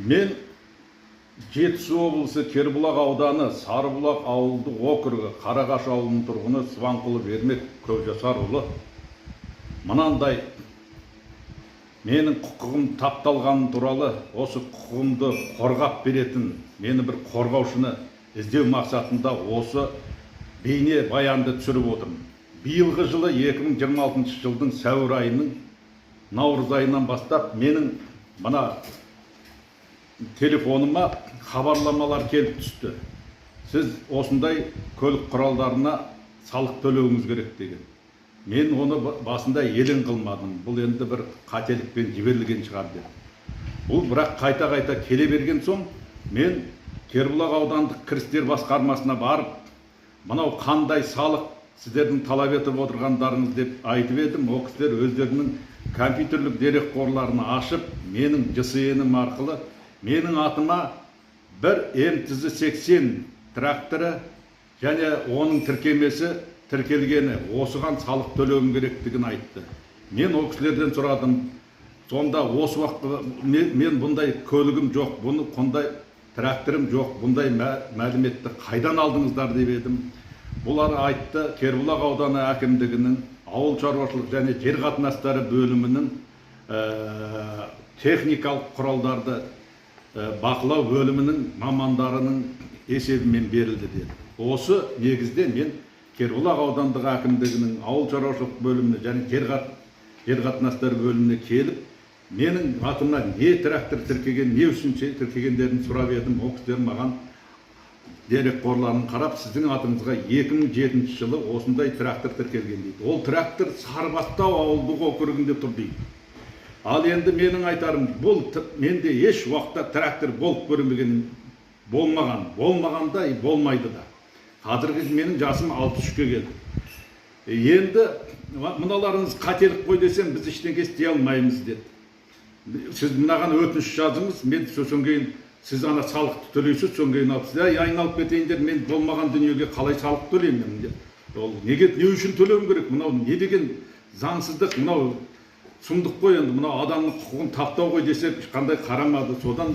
Мен Жетісу облысы Кербұлақ ауданы Сарыбұлақ ауылдық округі Қарағаш ауылының тұрғыны Сыбанқұлов Ермек Көпжасарұлы мынандай менің құқығым тапталғаны туралы осы құқығымды қорғап беретін мені бір қорғаушыны іздеу мақсатында осы бейне баянды түсіріп отырмын. Биылғы жылы 2026 жылдың сәуір айының наурыз айынан бастап менің мына телефоныма хабарламалар келіп түсті. Сіз осындай көлік құралдарына салық төлеуіңіз керек деген. Мен оны басында елең қылмадым. Бұл енді бір қателікпен жіберілген шығар дедім. Бұл бірақ қайта келе берген соң мен Кербұлақ аудандық кірістер басқармасына барып, мынау қандай салық сіздердің талап етіп отырғандарыңыз деп айтып едім. Ол кісілер өздерінің компьютерлік дерек қорларын ашып, менің ЖСН-ім арқылы менің атыма бір МТЗ-80 тракторы және оның тіркемесі тіркелгені, осыған салық төлеуім керектігін айтты. Мен ол кісілерден сұрадым, сонда осы уақытта мен бұндай көлігім жоқ, бұндай тракторым жоқ, бұндай мәліметті қайдан алдыңыздар деп едім. Бұлар айтты, Кербұлақ ауданы әкімдігінің ауыл шаруашылық және жер қатынастары бөлімінің техникалық құралдарды бақылау бөлімінің мамандарының есебімен берілді деді. Осы негізде мен Кербұлақ аудандық әкімдігінің ауыл шаруашылық бөліміне және жер қатынастары бөліміне келіп, менің атыма не трактор тіркеген, не үшін тіркегендерін сұрап едім. Ол кісілер маған дерек қорларын қарап, сіздің атыңызға 2007 жылы осындай трактор тіркелген дейді. Ол трактор Сарыбастау ауылдық округінде тұр дейді. Ал енді менің айтарым, бұл менде еш уақытта трактор болып көрмеген, болмағанда болмайды да. Қазіргі менің жасым 63-ке келді. Енді мыналарыңыз қателік қой десем, біз ештеңе істей алмаймыз деді. Сіз мынаған өтініш жазыңыз, мен сосын кейін сіз ана салықты төлейсіз, сосын кейін алып сіз айналып кетейіндер, мен болмаған дүниеге қалай салық төлеймін деп. Ол не үшін төлеуім керек? Мынау не деген заңсыздық, мынау сұмдық қой, енді мынау адамның құқығын таптау қой десек, қандай қарамады. Содан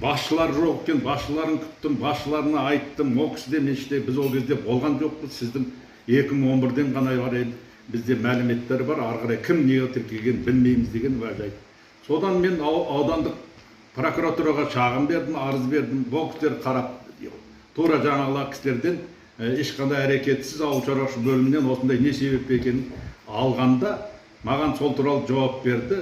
басшылар жоқ екен, басшыларын күттім, басшыларына айттым. Ол кісіде менште біз ол кезде болған жоқпыз. Сіздің 2011-ден ғана бар еді. Бізде мәліметтер бар, ары қарай кім неге тіркеген білмейміз деген уәж айтты. Содан мен аудандық прокуратураға шағым бердім, арыз бердім. Бұл кісілер қарап, тура жаңағылар кісілерден ешқандай әрекетсіз ауыл шаруашылық бөлімінен осындай не себеп екенін алғанда маған сол туралы жауап берді.